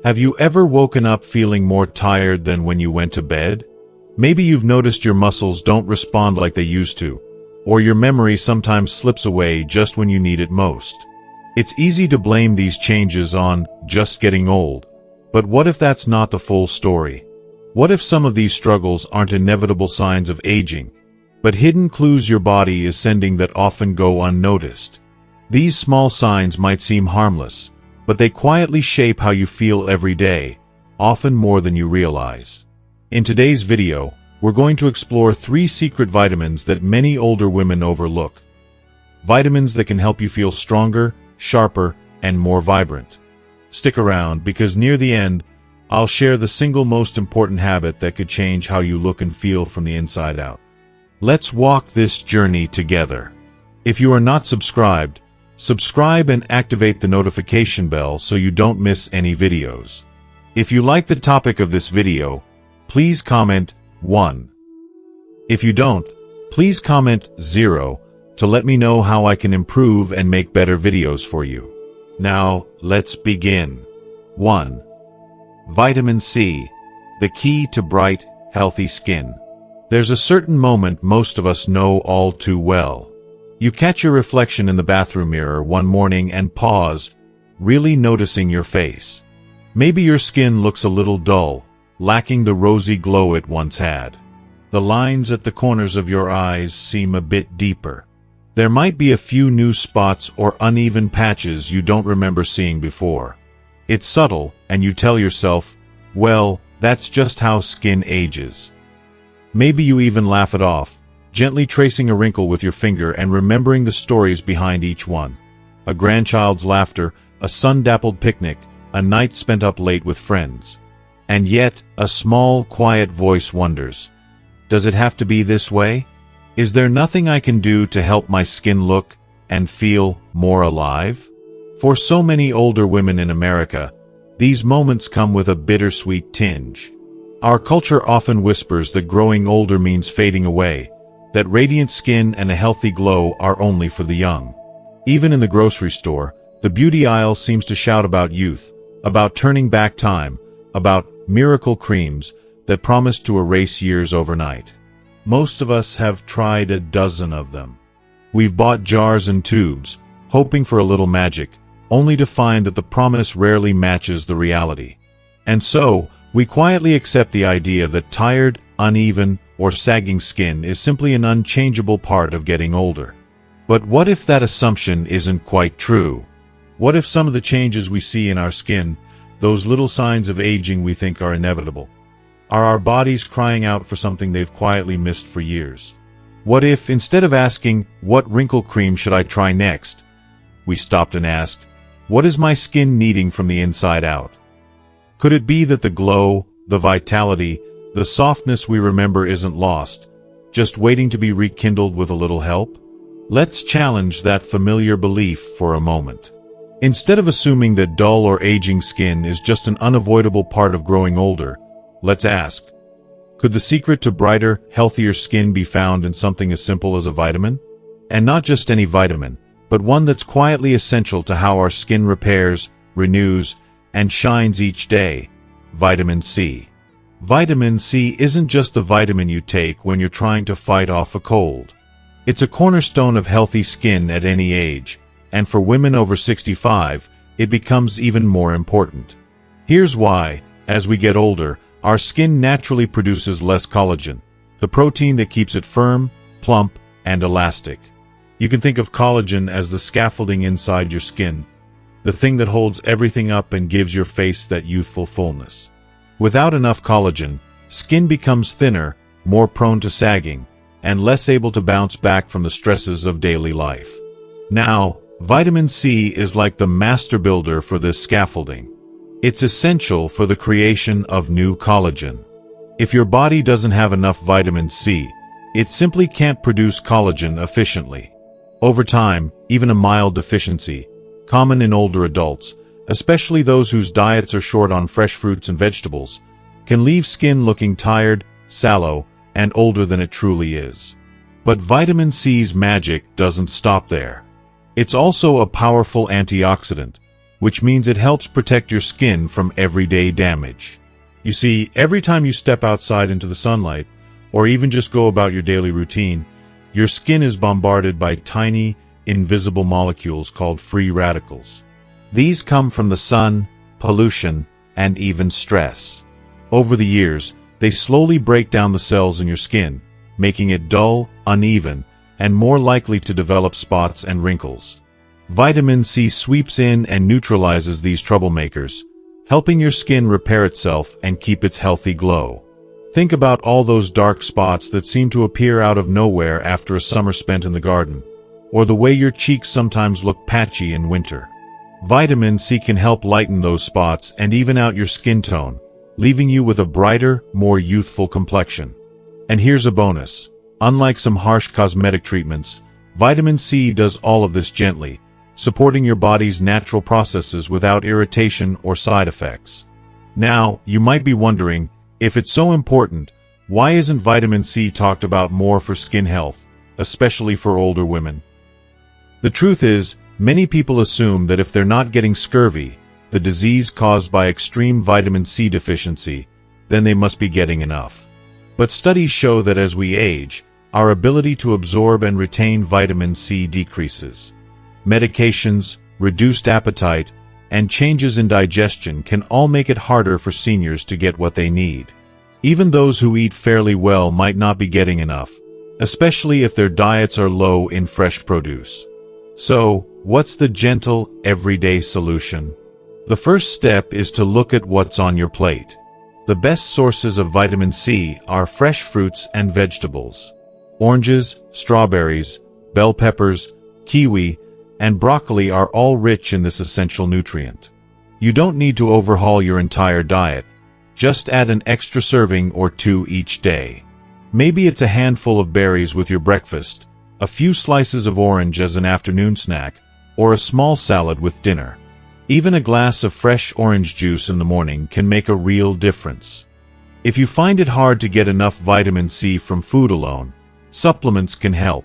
Have you ever woken up feeling more tired than when you went to bed? Maybe you've noticed your muscles don't respond like they used to, or your memory sometimes slips away just when you need it most. It's easy to blame these changes on just getting old, but what if that's not the full story? What if some of these struggles aren't inevitable signs of aging, but hidden clues your body is sending that often go unnoticed? These small signs might seem harmless, but they quietly shape how you feel every day, often more than you realize. In today's video, we're going to explore 3 secret vitamins that many older women overlook. Vitamins that can help you feel stronger, sharper, and more vibrant. Stick around because near the end, I'll share the single most important habit that could change how you look and feel from the inside out. Let's walk this journey together. If you are not subscribed, subscribe and activate the notification bell so you don't miss any videos. If you like the topic of this video, please comment 1. If you don't, please comment 0 to let me know how I can improve and make better videos for you. Now, let's begin. 1. Vitamin C, the key to bright, healthy skin. There's a certain moment most of us know all too well. You catch your reflection in the bathroom mirror one morning and pause, really noticing your face. Maybe your skin looks a little dull, lacking the rosy glow it once had. The lines at the corners of your eyes seem a bit deeper. There might be a few new spots or uneven patches you don't remember seeing before. It's subtle, and you tell yourself, well, that's just how skin ages. Maybe you even laugh it off, gently tracing a wrinkle with your finger and remembering the stories behind each one. A grandchild's laughter, a sun-dappled picnic, a night spent up late with friends. And yet, a small, quiet voice wonders, does it have to be this way? Is there nothing I can do to help my skin look and feel more alive? For so many older women in America, these moments come with a bittersweet tinge. Our culture often whispers that growing older means fading away, that radiant skin and a healthy glow are only for the young. Even in the grocery store, the beauty aisle seems to shout about youth, about turning back time, about miracle creams that promise to erase years overnight. Most of us have tried a dozen of them. We've bought jars and tubes, hoping for a little magic, only to find that the promise rarely matches the reality. And so, we quietly accept the idea that tired, uneven, or sagging skin is simply an unchangeable part of getting older. But what if that assumption isn't quite true? What if some of the changes we see in our skin, those little signs of aging we think are inevitable, are our bodies crying out for something they've quietly missed for years? What if, instead of asking, what wrinkle cream should I try next, we stopped and asked, what is my skin needing from the inside out? Could it be that the glow, the vitality, the softness we remember isn't lost, just waiting to be rekindled with a little help? Let's challenge that familiar belief for a moment. Instead of assuming that dull or aging skin is just an unavoidable part of growing older, let's ask, could the secret to brighter, healthier skin be found in something as simple as a vitamin? And not just any vitamin, but one that's quietly essential to how our skin repairs, renews, and shines each day: vitamin C. Vitamin C isn't just the vitamin you take when you're trying to fight off a cold. It's a cornerstone of healthy skin at any age, and for women over 65, it becomes even more important. Here's why: as we get older, our skin naturally produces less collagen, the protein that keeps it firm, plump, and elastic. You can think of collagen as the scaffolding inside your skin, the thing that holds everything up and gives your face that youthful fullness. Without enough collagen, skin becomes thinner, more prone to sagging, and less able to bounce back from the stresses of daily life. Now, vitamin C is like the master builder for this scaffolding. It's essential for the creation of new collagen. If your body doesn't have enough vitamin C, it simply can't produce collagen efficiently. Over time, even a mild deficiency, common in older adults, especially those whose diets are short on fresh fruits and vegetables, can leave skin looking tired, sallow, and older than it truly is. But vitamin C's magic doesn't stop there. It's also a powerful antioxidant, which means it helps protect your skin from everyday damage. You see, every time you step outside into the sunlight, or even just go about your daily routine, your skin is bombarded by tiny, invisible molecules called free radicals. These come from the sun, pollution, and even stress. Over the years, they slowly break down the cells in your skin, making it dull, uneven, and more likely to develop spots and wrinkles. Vitamin C sweeps in and neutralizes these troublemakers, helping your skin repair itself and keep its healthy glow. Think about all those dark spots that seem to appear out of nowhere after a summer spent in the garden, or the way your cheeks sometimes look patchy in winter. Vitamin C can help lighten those spots and even out your skin tone, leaving you with a brighter, more youthful complexion. And here's a bonus. Unlike some harsh cosmetic treatments, vitamin C does all of this gently, supporting your body's natural processes without irritation or side effects. Now, you might be wondering, if it's so important, why isn't vitamin C talked about more for skin health, especially for older women? The truth is, many people assume that if they're not getting scurvy, the disease caused by extreme vitamin C deficiency, then they must be getting enough. But studies show that as we age, our ability to absorb and retain vitamin C decreases. Medications, reduced appetite, and changes in digestion can all make it harder for seniors to get what they need. Even those who eat fairly well might not be getting enough, especially if their diets are low in fresh produce. So, what's the gentle, everyday solution? The first step is to look at what's on your plate. The best sources of vitamin C are fresh fruits and vegetables. Oranges, strawberries, bell peppers, kiwi, and broccoli are all rich in this essential nutrient. You don't need to overhaul your entire diet. Just add an extra serving or two each day. Maybe it's a handful of berries with your breakfast, a few slices of orange as an afternoon snack, or a small salad with dinner. Even a glass of fresh orange juice in the morning can make a real difference. If you find it hard to get enough vitamin C from food alone, supplements can help.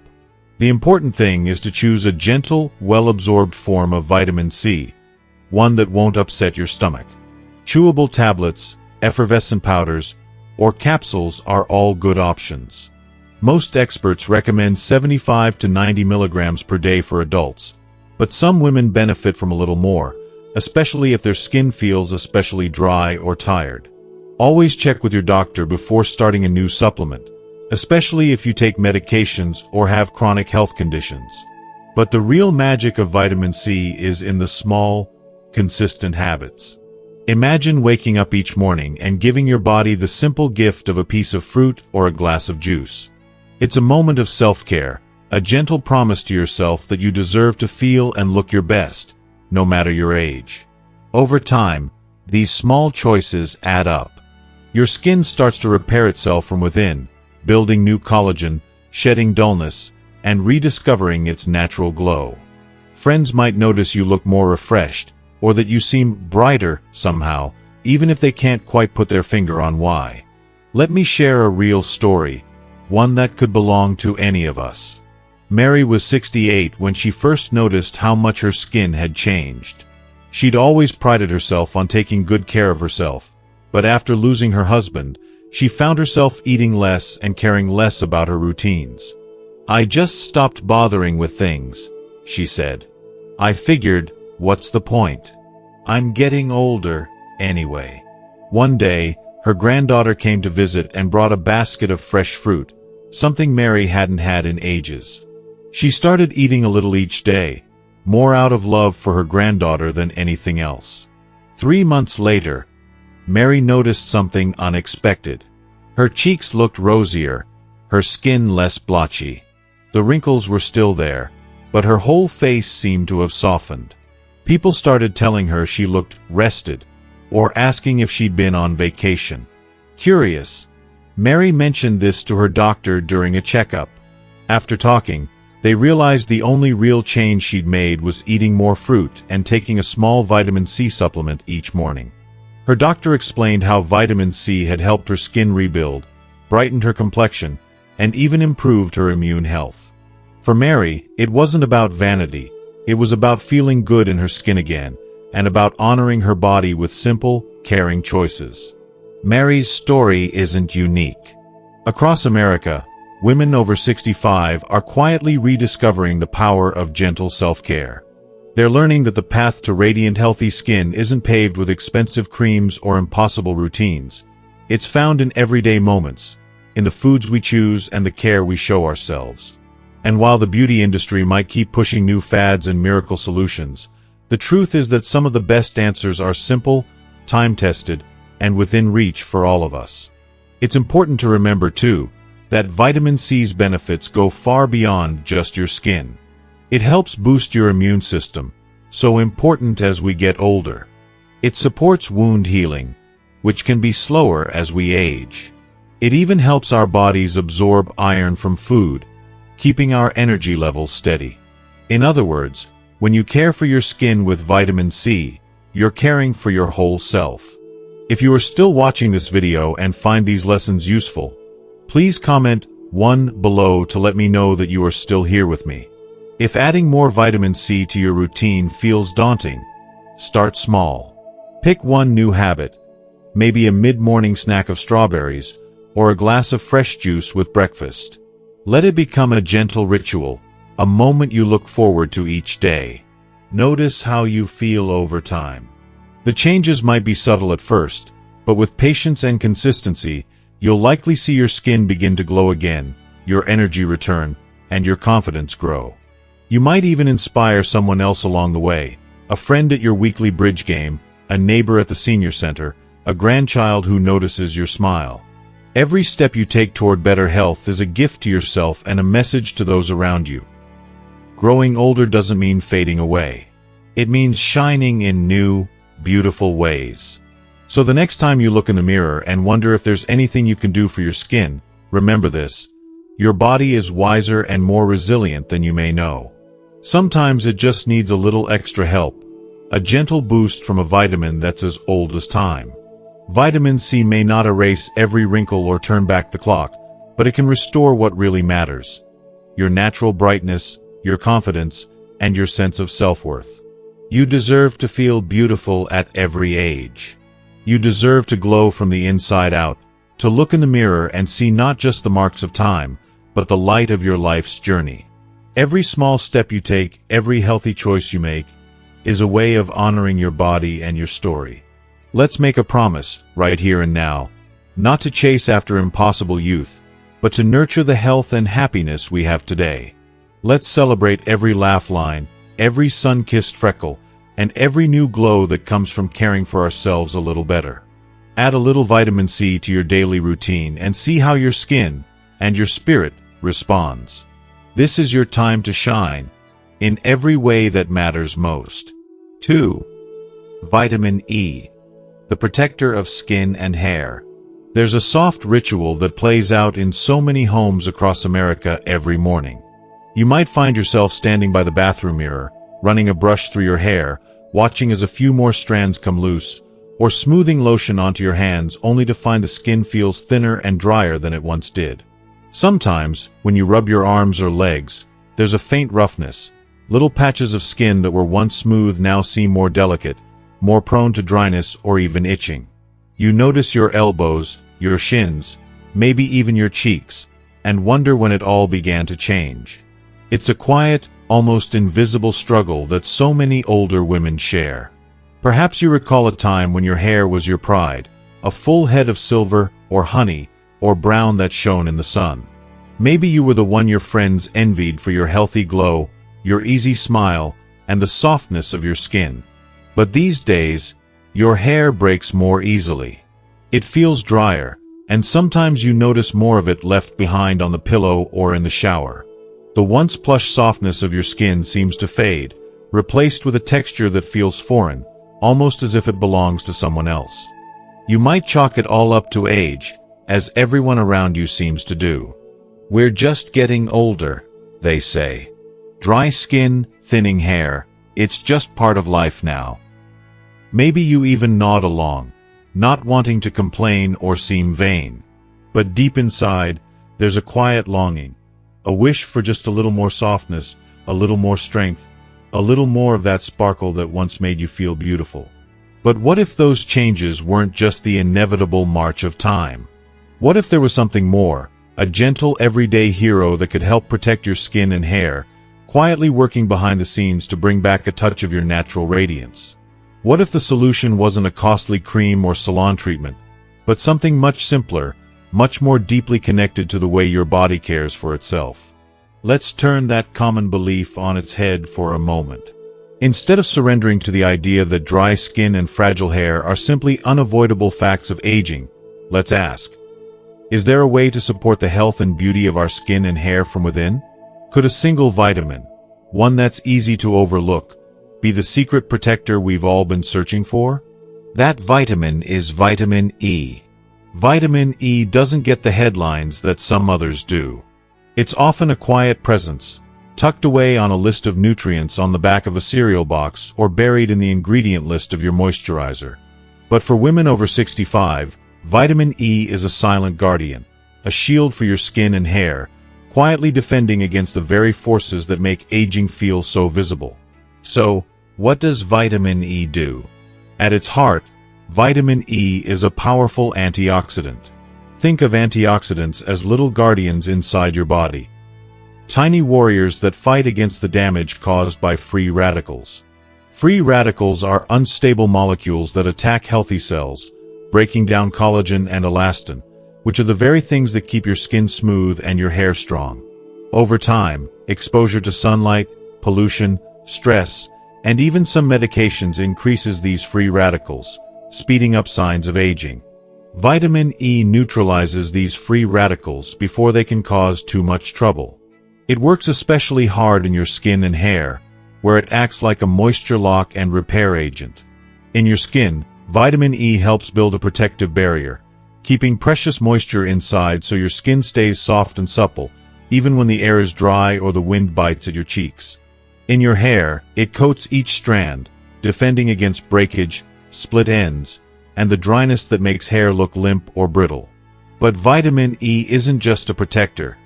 The important thing is to choose a gentle, well-absorbed form of vitamin C, one that won't upset your stomach. Chewable tablets, effervescent powders, or capsules are all good options. Most experts recommend 75 to 90 milligrams per day for adults, but some women benefit from a little more, especially if their skin feels especially dry or tired. Always check with your doctor before starting a new supplement, especially if you take medications or have chronic health conditions. But the real magic of vitamin C is in the small, consistent habits. Imagine waking up each morning and giving your body the simple gift of a piece of fruit or a glass of juice. It's a moment of self-care, a gentle promise to yourself that you deserve to feel and look your best, no matter your age. Over time, these small choices add up. Your skin starts to repair itself from within, building new collagen, shedding dullness, and rediscovering its natural glow. Friends might notice you look more refreshed, or that you seem brighter somehow, even if they can't quite put their finger on why. Let me share a real story, one that could belong to any of us. Mary was 68 when she first noticed how much her skin had changed. She'd always prided herself on taking good care of herself, but after losing her husband, she found herself eating less and caring less about her routines. "I just stopped bothering with things," she said. "I figured, what's the point? I'm getting older, anyway." One day, her granddaughter came to visit and brought a basket of fresh fruit, something Mary hadn't had in ages. She started eating a little each day, more out of love for her granddaughter than anything else. 3 months later, Mary noticed something unexpected. Her cheeks looked rosier, her skin less blotchy. The wrinkles were still there, but her whole face seemed to have softened. People started telling her she looked rested, or asking if she'd been on vacation. Curious, Mary mentioned this to her doctor during a checkup. After talking, they realized the only real change she'd made was eating more fruit and taking a small vitamin C supplement each morning. Her doctor explained how vitamin C had helped her skin rebuild, brightened her complexion, and even improved her immune health. For Mary, it wasn't about vanity, it was about feeling good in her skin again, and about honoring her body with simple, caring choices. Mary's story isn't unique. Across America, women over 65 are quietly rediscovering the power of gentle self-care. They're learning that the path to radiant, healthy skin isn't paved with expensive creams or impossible routines. It's found in everyday moments, in the foods we choose and the care we show ourselves. And while the beauty industry might keep pushing new fads and miracle solutions, the truth is that some of the best answers are simple, time-tested, and within reach for all of us. It's important to remember, too, that vitamin C's benefits go far beyond just your skin. It helps boost your immune system, so important as we get older. It supports wound healing, which can be slower as we age. It even helps our bodies absorb iron from food, keeping our energy levels steady. In other words, when you care for your skin with vitamin C, you're caring for your whole self. If you are still watching this video and find these lessons useful, please comment 1 below to let me know that you are still here with me. If adding more vitamin C to your routine feels daunting, start small. Pick one new habit, maybe a mid-morning snack of strawberries, or a glass of fresh juice with breakfast. Let it become a gentle ritual, a moment you look forward to each day. Notice how you feel over time. The changes might be subtle at first, but with patience and consistency, you'll likely see your skin begin to glow again, your energy return, and your confidence grow. You might even inspire someone else along the way, a friend at your weekly bridge game, a neighbor at the senior center, a grandchild who notices your smile. Every step you take toward better health is a gift to yourself and a message to those around you. Growing older doesn't mean fading away. It means shining in new, beautiful ways. So the next time you look in the mirror and wonder if there's anything you can do for your skin, remember this: your body is wiser and more resilient than you may know. Sometimes it just needs a little extra help, a gentle boost from a vitamin that's as old as time. Vitamin C may not erase every wrinkle or turn back the clock, but it can restore what really matters: your natural brightness, your confidence, and your sense of self-worth. You deserve to feel beautiful at every age. You deserve to glow from the inside out, to look in the mirror and see not just the marks of time, but the light of your life's journey. Every small step you take, every healthy choice you make, is a way of honoring your body and your story. Let's make a promise, right here and now, not to chase after impossible youth, but to nurture the health and happiness we have today. Let's celebrate every laugh line, every sun-kissed freckle, and every new glow that comes from caring for ourselves a little better. Add a little vitamin C to your daily routine and see how your skin and your spirit responds. This is your time to shine, in every way that matters most. 2. Vitamin E, the protector of skin and hair. There's a soft ritual that plays out in so many homes across America every morning. You might find yourself standing by the bathroom mirror, running a brush through your hair, watching as a few more strands come loose, or smoothing lotion onto your hands only to find the skin feels thinner and drier than it once did. Sometimes, when you rub your arms or legs, there's a faint roughness. Little patches of skin that were once smooth now seem more delicate, more prone to dryness or even itching. You notice your elbows, your shins, maybe even your cheeks, and wonder when it all began to change. It's a quiet, almost invisible struggle that so many older women share. Perhaps you recall a time when your hair was your pride, a full head of silver, or honey, or brown that shone in the sun. Maybe you were the one your friends envied for your healthy glow, your easy smile, and the softness of your skin. But these days, your hair breaks more easily. It feels drier, and sometimes you notice more of it left behind on the pillow or in the shower. The once plush softness of your skin seems to fade, replaced with a texture that feels foreign, almost as if it belongs to someone else. You might chalk it all up to age, as everyone around you seems to do. We're just getting older, they say. Dry skin, thinning hair, it's just part of life now. Maybe you even nod along, not wanting to complain or seem vain. But deep inside, there's a quiet longing, a wish for just a little more softness, a little more strength, a little more of that sparkle that once made you feel beautiful. But what if those changes weren't just the inevitable march of time? What if there was something more, a gentle everyday hero that could help protect your skin and hair, quietly working behind the scenes to bring back a touch of your natural radiance? What if the solution wasn't a costly cream or salon treatment, but something much simpler, much more deeply connected to the way your body cares for itself? Let's turn that common belief on its head for a moment. Instead of surrendering to the idea that dry skin and fragile hair are simply unavoidable facts of aging, let's ask, is there a way to support the health and beauty of our skin and hair from within? Could a single vitamin, one that's easy to overlook, be the secret protector we've all been searching for? That vitamin is vitamin E. Vitamin E doesn't get the headlines that some others do. It's often a quiet presence, tucked away on a list of nutrients on the back of a cereal box or buried in the ingredient list of your moisturizer. But for women over 65, vitamin E is a silent guardian, a shield for your skin and hair, quietly defending against the very forces that make aging feel so visible. So, what does vitamin E do? At its heart, vitamin E is a powerful antioxidant. Think of antioxidants as little guardians inside your body. Tiny warriors that fight against the damage caused by free radicals. Free radicals are unstable molecules that attack healthy cells, breaking down collagen and elastin, which are the very things that keep your skin smooth and your hair strong. Over time, exposure to sunlight, pollution, stress, and even some medications increases these free radicals, speeding up signs of aging. Vitamin E neutralizes these free radicals before they can cause too much trouble. It works especially hard in your skin and hair, where it acts like a moisture lock and repair agent. In your skin, vitamin E helps build a protective barrier, keeping precious moisture inside so your skin stays soft and supple, even when the air is dry or the wind bites at your cheeks. In your hair, it coats each strand, defending against breakage, split ends, and the dryness that makes hair look limp or brittle. But vitamin E isn't just a protector.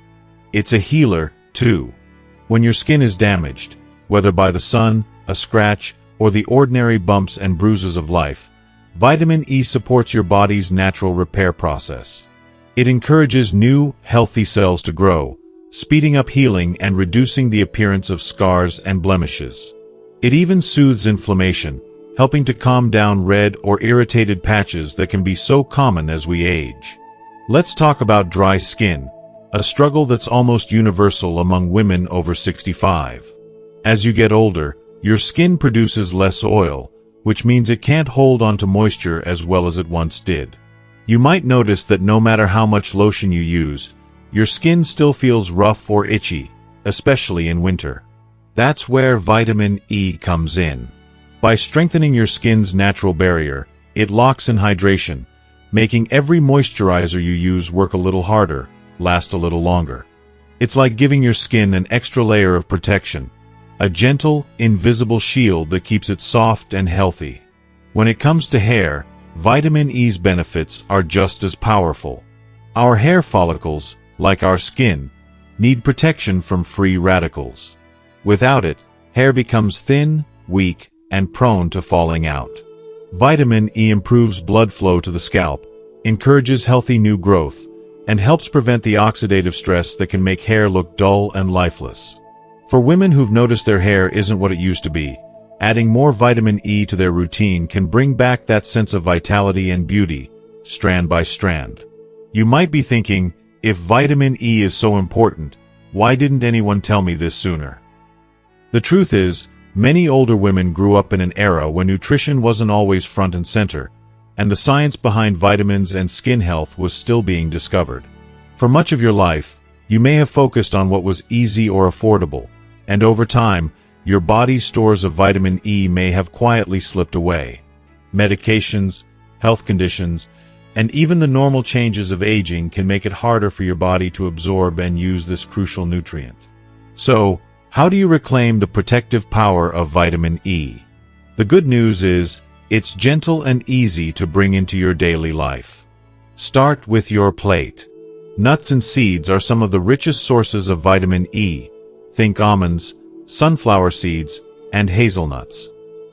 It's a healer, too. When your skin is damaged, whether by the sun, a scratch, or the ordinary bumps and bruises of life, vitamin E supports your body's natural repair process. It encourages new, healthy cells to grow, speeding up healing and reducing the appearance of scars and blemishes. It even soothes inflammation, helping to calm down red or irritated patches that can be so common as we age. Let's talk about dry skin, a struggle that's almost universal among women over 65. As you get older, your skin produces less oil, which means it can't hold onto moisture as well as it once did. You might notice that no matter how much lotion you use, your skin still feels rough or itchy, especially in winter. That's where vitamin E comes in. By strengthening your skin's natural barrier, it locks in hydration, making every moisturizer you use work a little harder, last a little longer. It's like giving your skin an extra layer of protection, a gentle, invisible shield that keeps it soft and healthy. When it comes to hair, vitamin E's benefits are just as powerful. Our hair follicles, like our skin, need protection from free radicals. Without it, hair becomes thin, weak, and prone to falling out. Vitamin E improves blood flow to the scalp, encourages healthy new growth, and helps prevent the oxidative stress that can make hair look dull and lifeless. For women who've noticed their hair isn't what it used to be, adding more vitamin E to their routine can bring back that sense of vitality and beauty, strand by strand. You might be thinking, if vitamin E is so important, why didn't anyone tell me this sooner? The truth is, many older women grew up in an era when nutrition wasn't always front and center, and the science behind vitamins and skin health was still being discovered. For much of your life, you may have focused on what was easy or affordable, and over time, your body's stores of vitamin E may have quietly slipped away. Medications, health conditions, and even the normal changes of aging can make it harder for your body to absorb and use this crucial nutrient. So, how do you reclaim the protective power of vitamin E? The good news is, it's gentle and easy to bring into your daily life. Start with your plate. Nuts and seeds are some of the richest sources of vitamin E. Think almonds, sunflower seeds, and hazelnuts.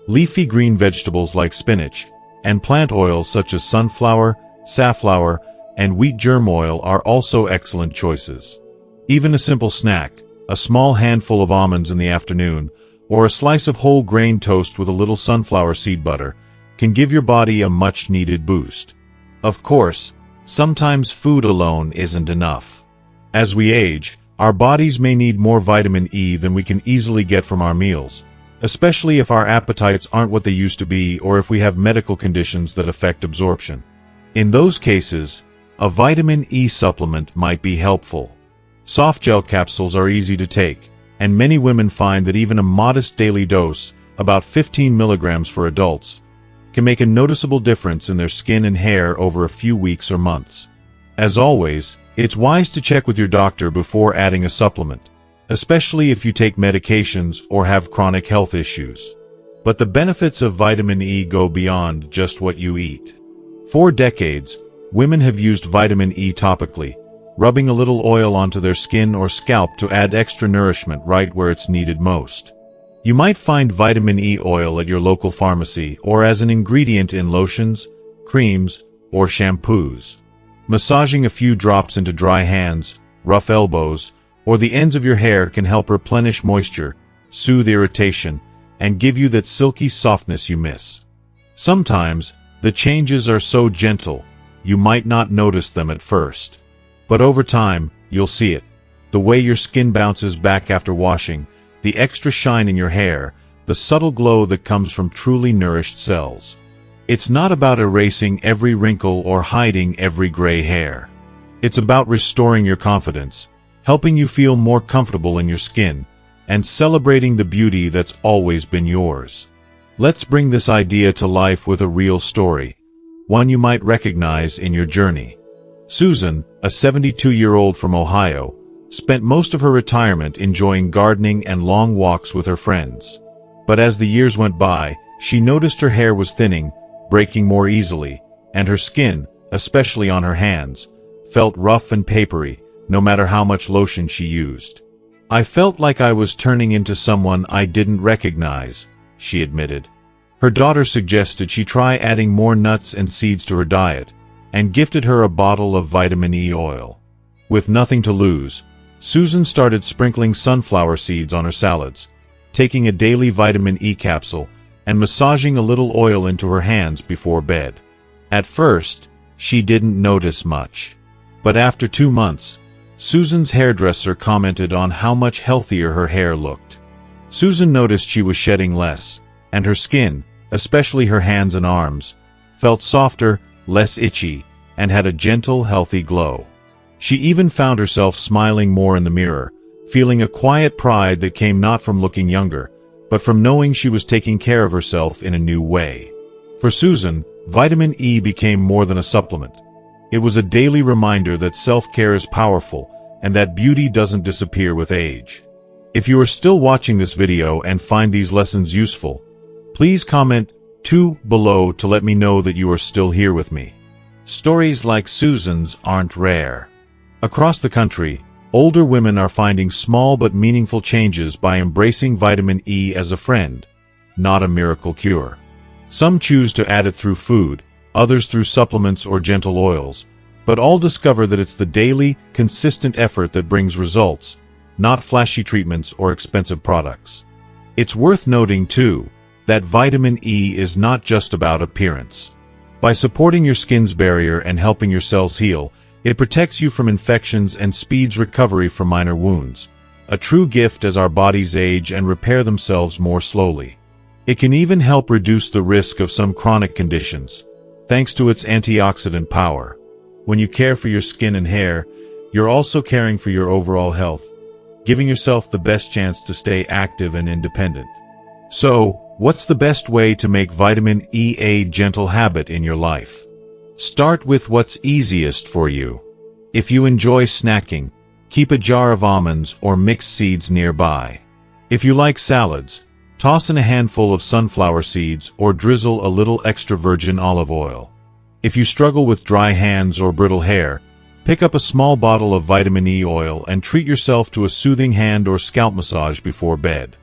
Leafy green vegetables like spinach, and plant oils such as sunflower, safflower, and wheat germ oil are also excellent choices. Even a simple snack, a small handful of almonds in the afternoon, or a slice of whole grain toast with a little sunflower seed butter, can give your body a much-needed boost. Of course, sometimes food alone isn't enough. As we age, our bodies may need more vitamin E than we can easily get from our meals, especially if our appetites aren't what they used to be or if we have medical conditions that affect absorption. In those cases, a vitamin E supplement might be helpful. Soft gel capsules are easy to take, and many women find that even a modest daily dose, about 15 milligrams for adults, can make a noticeable difference in their skin and hair over a few weeks or months. As always, it's wise to check with your doctor before adding a supplement, especially if you take medications or have chronic health issues. But the benefits of vitamin E go beyond just what you eat. For decades, women have used vitamin E topically, rubbing a little oil onto their skin or scalp to add extra nourishment right where it's needed most. You might find vitamin E oil at your local pharmacy or as an ingredient in lotions, creams, or shampoos. Massaging a few drops into dry hands, rough elbows, or the ends of your hair can help replenish moisture, soothe irritation, and give you that silky softness you miss. Sometimes, the changes are so gentle, you might not notice them at first. But over time, you'll see it. The way your skin bounces back after washing, the extra shine in your hair, the subtle glow that comes from truly nourished cells. It's not about erasing every wrinkle or hiding every gray hair. It's about restoring your confidence, helping you feel more comfortable in your skin, and celebrating the beauty that's always been yours. Let's bring this idea to life with a real story, one you might recognize in your journey. Susan, a 72-year-old from Ohio, spent most of her retirement enjoying gardening and long walks with her friends. But as the years went by, she noticed her hair was thinning, breaking more easily, and her skin, especially on her hands, felt rough and papery, no matter how much lotion she used. "I felt like I was turning into someone I didn't recognize," she admitted. Her daughter suggested she try adding more nuts and seeds to her diet, and gifted her a bottle of vitamin E oil. With nothing to lose, Susan started sprinkling sunflower seeds on her salads, taking a daily vitamin E capsule, and massaging a little oil into her hands before bed. At first, she didn't notice much. But after 2 months, Susan's hairdresser commented on how much healthier her hair looked. Susan noticed she was shedding less, and her skin, especially her hands and arms, felt softer, less itchy, and had a gentle, healthy glow. She even found herself smiling more in the mirror, feeling a quiet pride that came not from looking younger, but from knowing she was taking care of herself in a new way. For Susan, vitamin E became more than a supplement. It was a daily reminder that self-care is powerful, and that beauty doesn't disappear with age. If you are still watching this video and find these lessons useful, please comment 2 below to let me know that you are still here with me. Stories like Susan's aren't rare. Across the country, older women are finding small but meaningful changes by embracing vitamin E as a friend, not a miracle cure. Some choose to add it through food, others through supplements or gentle oils, but all discover that it's the daily, consistent effort that brings results, not flashy treatments or expensive products. It's worth noting, too, that vitamin E is not just about appearance. By supporting your skin's barrier and helping your cells heal, it protects you from infections and speeds recovery from minor wounds, a true gift as our bodies age and repair themselves more slowly. It can even help reduce the risk of some chronic conditions, thanks to its antioxidant power. When you care for your skin and hair, you're also caring for your overall health, giving yourself the best chance to stay active and independent. So, what's the best way to make vitamin E a gentle habit in your life? Start with what's easiest for you. If you enjoy snacking, keep a jar of almonds or mixed seeds nearby. If you like salads, toss in a handful of sunflower seeds or drizzle a little extra virgin olive oil. If you struggle with dry hands or brittle hair, pick up a small bottle of vitamin E oil and treat yourself to a soothing hand or scalp massage before bed.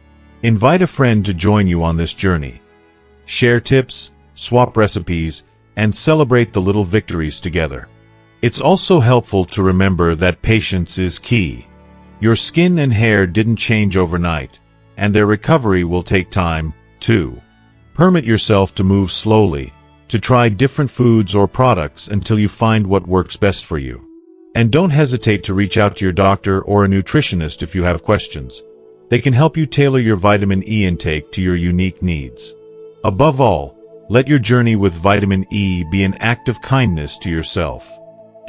Invite a friend to join you on this journey. Share tips, swap recipes, and celebrate the little victories together. It's also helpful to remember that patience is key. Your skin and hair didn't change overnight, and their recovery will take time, too. Permit yourself to move slowly, to try different foods or products until you find what works best for you. And don't hesitate to reach out to your doctor or a nutritionist if you have questions. They can help you tailor your vitamin E intake to your unique needs. Above all, let your journey with vitamin E be an act of kindness to yourself.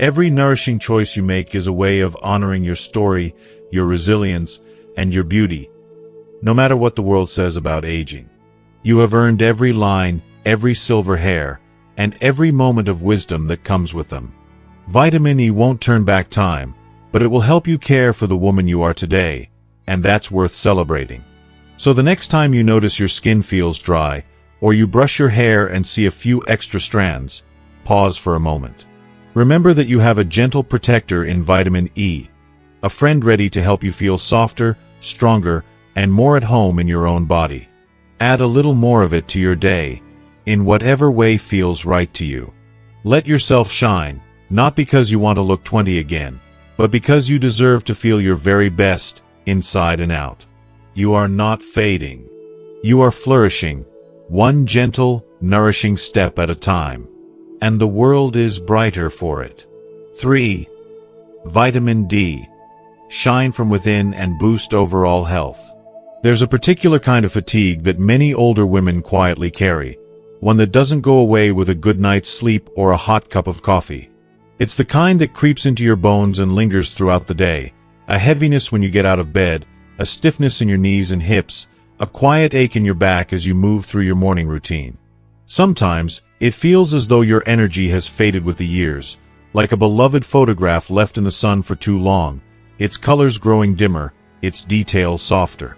Every nourishing choice you make is a way of honoring your story, your resilience, and your beauty, no matter what the world says about aging. You have earned every line, every silver hair, and every moment of wisdom that comes with them. Vitamin E won't turn back time, but it will help you care for the woman you are today, and that's worth celebrating. So the next time you notice your skin feels dry, or you brush your hair and see a few extra strands, pause for a moment. Remember that you have a gentle protector in vitamin E, a friend ready to help you feel softer, stronger, and more at home in your own body. Add a little more of it to your day, in whatever way feels right to you. Let yourself shine, not because you want to look 20 again, but because you deserve to feel your very best, inside and out. You are not fading. You are flourishing, one gentle, nourishing step at a time. And the world is brighter for it. 3. Vitamin D. Shine from within and boost overall health. There's a particular kind of fatigue that many older women quietly carry, one that doesn't go away with a good night's sleep or a hot cup of coffee. It's the kind that creeps into your bones and lingers throughout the day, a heaviness when you get out of bed, a stiffness in your knees and hips, a quiet ache in your back as you move through your morning routine. Sometimes, it feels as though your energy has faded with the years, like a beloved photograph left in the sun for too long, its colors growing dimmer, its details softer.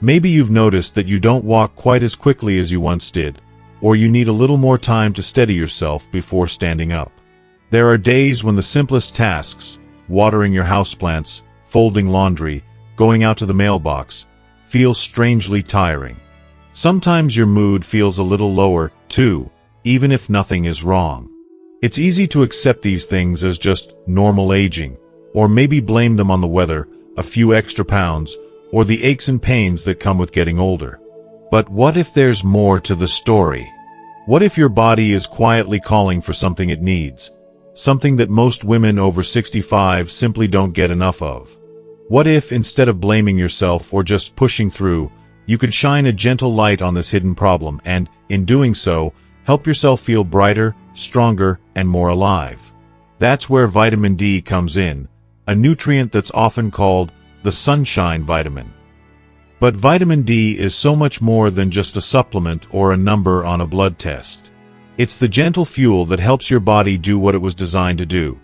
Maybe you've noticed that you don't walk quite as quickly as you once did, or you need a little more time to steady yourself before standing up. There are days when the simplest tasks, watering your houseplants, folding laundry, going out to the mailbox, feel strangely tiring. Sometimes your mood feels a little lower, too, even if nothing is wrong. It's easy to accept these things as just normal aging, or maybe blame them on the weather, a few extra pounds, or the aches and pains that come with getting older. But what if there's more to the story? What if your body is quietly calling for something it needs, something that most women over 65 simply don't get enough of? What if, instead of blaming yourself or just pushing through, you could shine a gentle light on this hidden problem and, in doing so, help yourself feel brighter, stronger, and more alive? That's where vitamin D comes in, a nutrient that's often called the sunshine vitamin. But vitamin D is so much more than just a supplement or a number on a blood test. It's the gentle fuel that helps your body do what it was designed to do: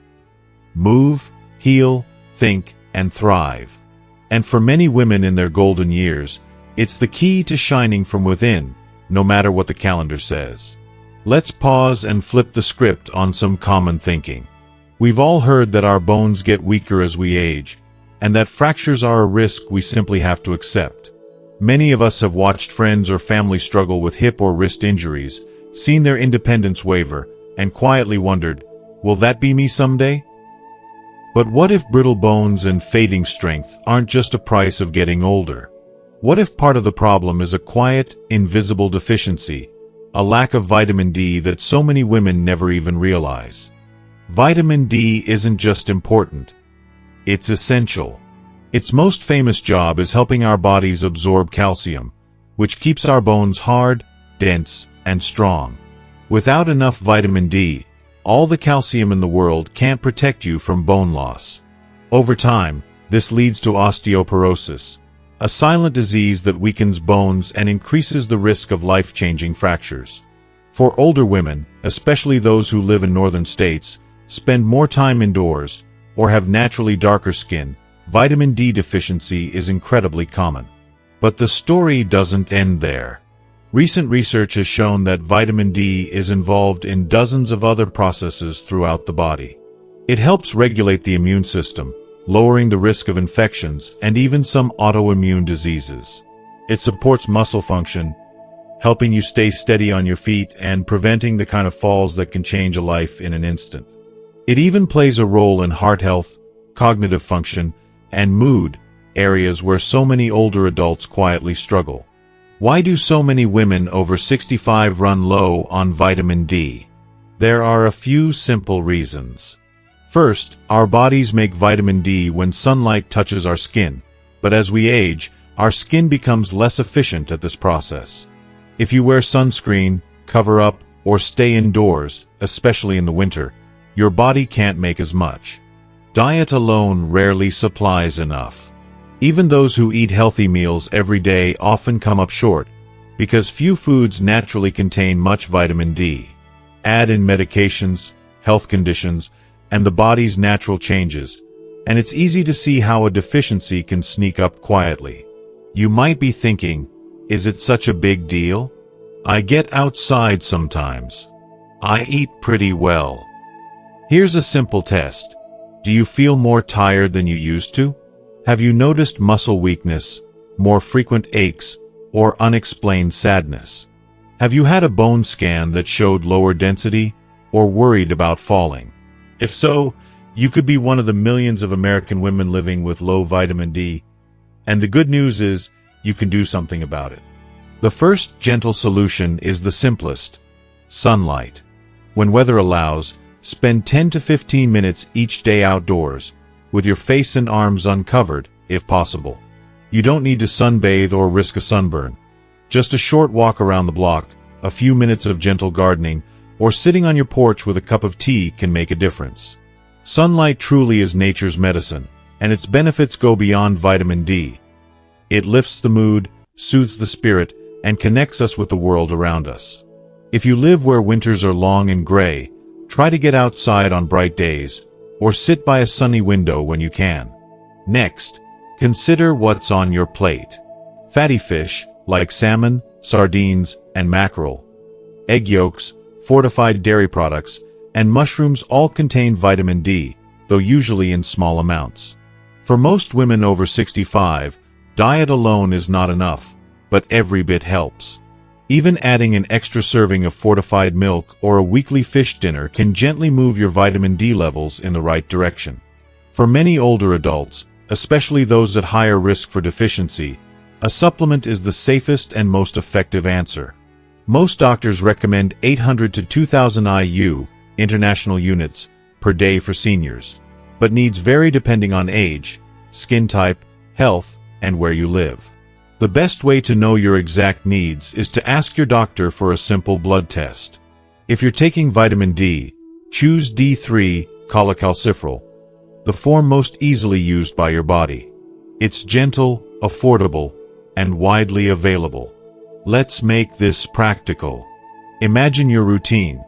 move, heal, think, and thrive. And for many women in their golden years, it's the key to shining from within, no matter what the calendar says. Let's pause and flip the script on some common thinking. We've all heard that our bones get weaker as we age, and that fractures are a risk we simply have to accept. Many of us have watched friends or family struggle with hip or wrist injuries, seen their independence waver, and quietly wondered, will that be me someday? But what if brittle bones and fading strength aren't just a price of getting older? What if part of the problem is a quiet, invisible deficiency, a lack of vitamin D that so many women never even realize? Vitamin D isn't just important. It's essential. Its most famous job is helping our bodies absorb calcium, which keeps our bones hard, dense, and strong. Without enough vitamin D, all the calcium in the world can't protect you from bone loss. Over time, this leads to osteoporosis, a silent disease that weakens bones and increases the risk of life-changing fractures. For older women, especially those who live in northern states, spend more time indoors, or have naturally darker skin, vitamin D deficiency is incredibly common. But the story doesn't end there. Recent research has shown that vitamin D is involved in dozens of other processes throughout the body. It helps regulate the immune system, lowering the risk of infections and even some autoimmune diseases. It supports muscle function, helping you stay steady on your feet and preventing the kind of falls that can change a life in an instant. It even plays a role in heart health, cognitive function, and mood, areas where so many older adults quietly struggle. Why do so many women over 65 run low on vitamin D? There are a few simple reasons. First, our bodies make vitamin D when sunlight touches our skin, but as we age, our skin becomes less efficient at this process. If you wear sunscreen, cover up, or stay indoors, especially in the winter, your body can't make as much. Diet alone rarely supplies enough. Even those who eat healthy meals every day often come up short, because few foods naturally contain much vitamin D. Add in medications, health conditions, and the body's natural changes, and it's easy to see how a deficiency can sneak up quietly. You might be thinking, is it such a big deal? I get outside sometimes. I eat pretty well. Here's a simple test. Do you feel more tired than you used to? Have you noticed muscle weakness, more frequent aches, or unexplained sadness? Have you had a bone scan that showed lower density, or worried about falling? If so, you could be one of the millions of American women living with low vitamin D, and the good news is, you can do something about it. The first gentle solution is the simplest: sunlight. When weather allows, spend 10 to 15 minutes each day outdoors, with your face and arms uncovered, if possible. You don't need to sunbathe or risk a sunburn. Just a short walk around the block, a few minutes of gentle gardening, or sitting on your porch with a cup of tea can make a difference. Sunlight truly is nature's medicine, and its benefits go beyond vitamin D. It lifts the mood, soothes the spirit, and connects us with the world around us. If you live where winters are long and gray, try to get outside on bright days, or sit by a sunny window when you can. Next, consider what's on your plate. Fatty fish, like salmon, sardines, and mackerel, egg yolks, fortified dairy products, and mushrooms all contain vitamin D, though usually in small amounts. For most women over 65, diet alone is not enough, but every bit helps. Even adding an extra serving of fortified milk or a weekly fish dinner can gently move your vitamin D levels in the right direction. For many older adults, especially those at higher risk for deficiency, a supplement is the safest and most effective answer. Most doctors recommend 800 to 2000 IU, international units, per day for seniors, but needs vary depending on age, skin type, health, and where you live. The best way to know your exact needs is to ask your doctor for a simple blood test. If you're taking vitamin D, choose D3 cholecalciferol, the form most easily used by your body. It's gentle, affordable, and widely available. Let's make this practical. Imagine your routine.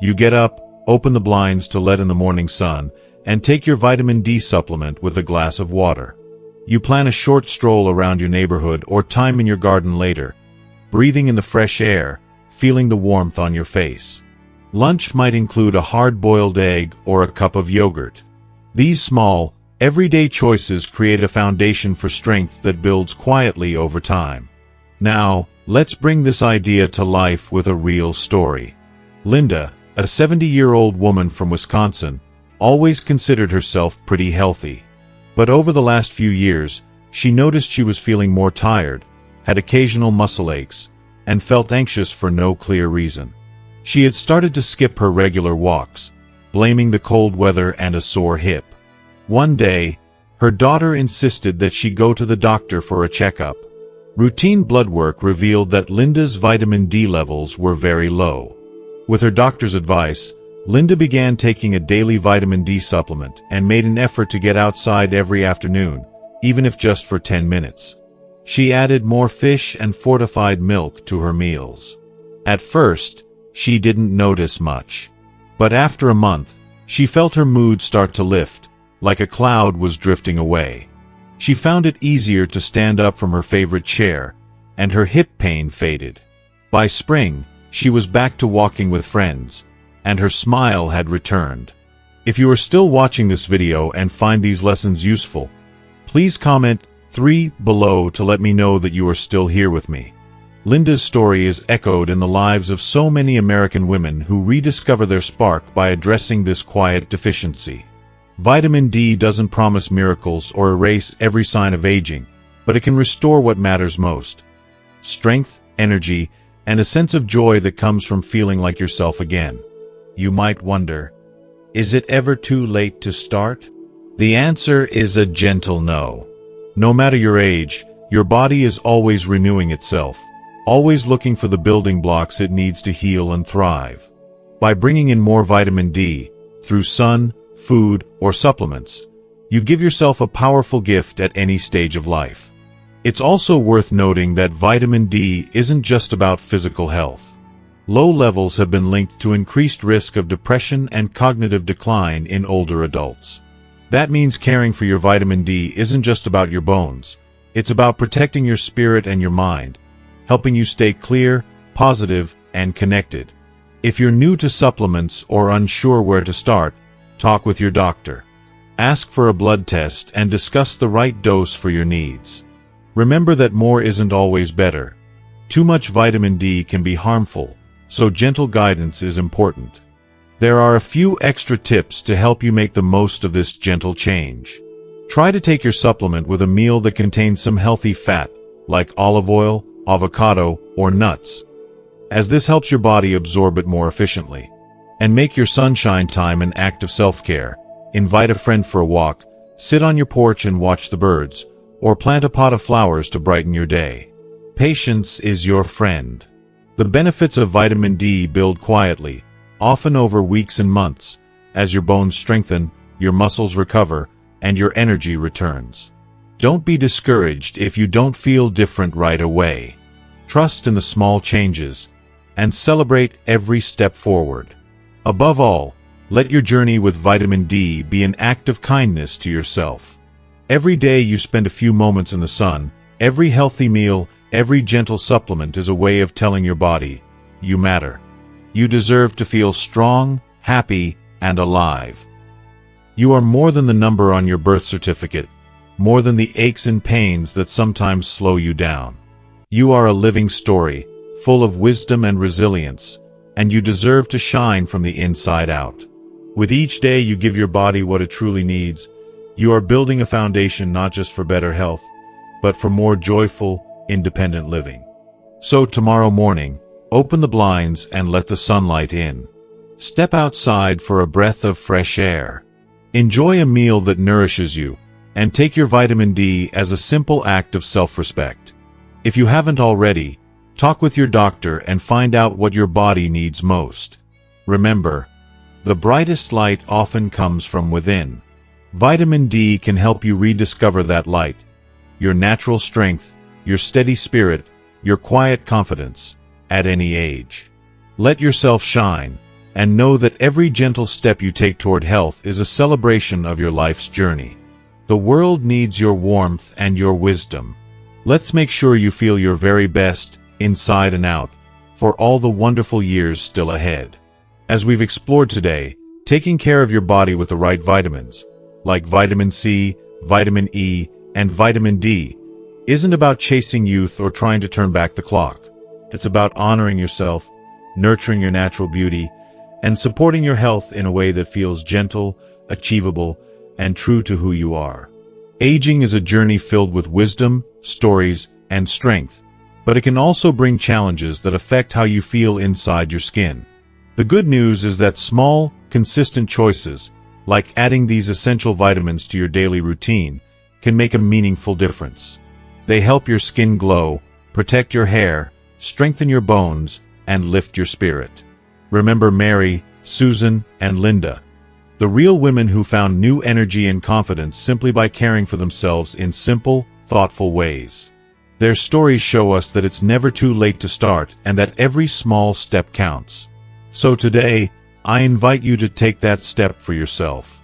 You get up, open the blinds to let in the morning sun, and take your vitamin D supplement with a glass of water. You plan a short stroll around your neighborhood or time in your garden later, breathing in the fresh air, feeling the warmth on your face. Lunch might include a hard-boiled egg or a cup of yogurt. These small, everyday choices create a foundation for strength that builds quietly over time. Now, let's bring this idea to life with a real story. Linda, a 70-year-old woman from Wisconsin, always considered herself pretty healthy. But over the last few years, she noticed she was feeling more tired, had occasional muscle aches, and felt anxious for no clear reason. She had started to skip her regular walks, blaming the cold weather and a sore hip. One day, her daughter insisted that she go to the doctor for a checkup. Routine blood work revealed that Linda's vitamin D levels were very low. With her doctor's advice, Linda began taking a daily vitamin D supplement and made an effort to get outside every afternoon, even if just for 10 minutes. She added more fish and fortified milk to her meals. At first, she didn't notice much. But after a month, she felt her mood start to lift, like a cloud was drifting away. She found it easier to stand up from her favorite chair, and her hip pain faded. By spring, she was back to walking with friends, and her smile had returned. If you are still watching this video and find these lessons useful, please comment, 3 below to let me know that you are still here with me. Linda's story is echoed in the lives of so many American women who rediscover their spark by addressing this quiet deficiency. Vitamin D doesn't promise miracles or erase every sign of aging, but it can restore what matters most: strength, energy, and a sense of joy that comes from feeling like yourself again. You might wonder, is it ever too late to start? The answer is a gentle no. No matter your age, your body is always renewing itself, always looking for the building blocks it needs to heal and thrive. By bringing in more vitamin D, through sun, food, or supplements, you give yourself a powerful gift at any stage of life. It's also worth noting that vitamin D isn't just about physical health. Low levels have been linked to increased risk of depression and cognitive decline in older adults. That means caring for your vitamin D isn't just about your bones. It's about protecting your spirit and your mind, helping you stay clear, positive, and connected. If you're new to supplements or unsure where to start, talk with your doctor. Ask for a blood test and discuss the right dose for your needs. Remember that more isn't always better. Too much vitamin D can be harmful, so gentle guidance is important. There are a few extra tips to help you make the most of this gentle change. Try to take your supplement with a meal that contains some healthy fat, like olive oil, avocado, or nuts, as this helps your body absorb it more efficiently. And make your sunshine time an act of self-care. Invite a friend for a walk, sit on your porch and watch the birds, or plant a pot of flowers to brighten your day. Patience is your friend. The benefits of vitamin D build quietly, often over weeks and months, as your bones strengthen, your muscles recover, and your energy returns. Don't be discouraged if you don't feel different right away. Trust in the small changes, and celebrate every step forward. Above all, let your journey with vitamin D be an act of kindness to yourself. Every day you spend a few moments in the sun, every healthy meal, every gentle supplement is a way of telling your body, you matter. You deserve to feel strong, happy, and alive. You are more than the number on your birth certificate, more than the aches and pains that sometimes slow you down. You are a living story, full of wisdom and resilience, and you deserve to shine from the inside out. With each day you give your body what it truly needs, you are building a foundation not just for better health, but for more joyful, independent living. So tomorrow morning, open the blinds and let the sunlight in. Step outside for a breath of fresh air. Enjoy a meal that nourishes you, and take your vitamin D as a simple act of self-respect. If you haven't already, talk with your doctor and find out what your body needs most. Remember, the brightest light often comes from within. Vitamin D can help you rediscover that light, your natural strength, your steady spirit, your quiet confidence, at any age. Let yourself shine, and know that every gentle step you take toward health is a celebration of your life's journey. The world needs your warmth and your wisdom. Let's make sure you feel your very best, inside and out, for all the wonderful years still ahead. As we've explored today, taking care of your body with the right vitamins, like vitamin C, vitamin E, and vitamin D, isn't about chasing youth or trying to turn back the clock. It's about honoring yourself, nurturing your natural beauty, and supporting your health in a way that feels gentle, achievable, and true to who you are. Aging is a journey filled with wisdom, stories, and strength, but it can also bring challenges that affect how you feel inside your skin. The good news is that small, consistent choices, like adding these essential vitamins to your daily routine, can make a meaningful difference. They help your skin glow, protect your hair, strengthen your bones, and lift your spirit. Remember Mary, Susan, and Linda, the real women who found new energy and confidence simply by caring for themselves in simple, thoughtful ways. Their stories show us that it's never too late to start and that every small step counts. So today, I invite you to take that step for yourself.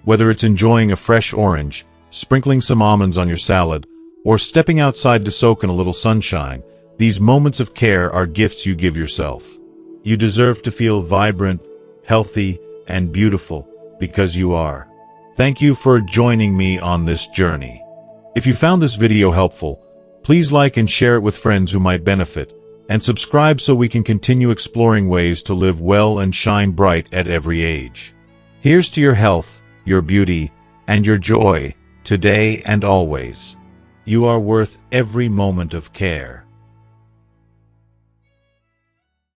Whether it's enjoying a fresh orange, sprinkling some almonds on your salad, or stepping outside to soak in a little sunshine, these moments of care are gifts you give yourself. You deserve to feel vibrant, healthy, and beautiful, because you are. Thank you for joining me on this journey. If you found this video helpful, please like and share it with friends who might benefit, and subscribe so we can continue exploring ways to live well and shine bright at every age. Here's to your health, your beauty, and your joy, today and always. You are worth every moment of care.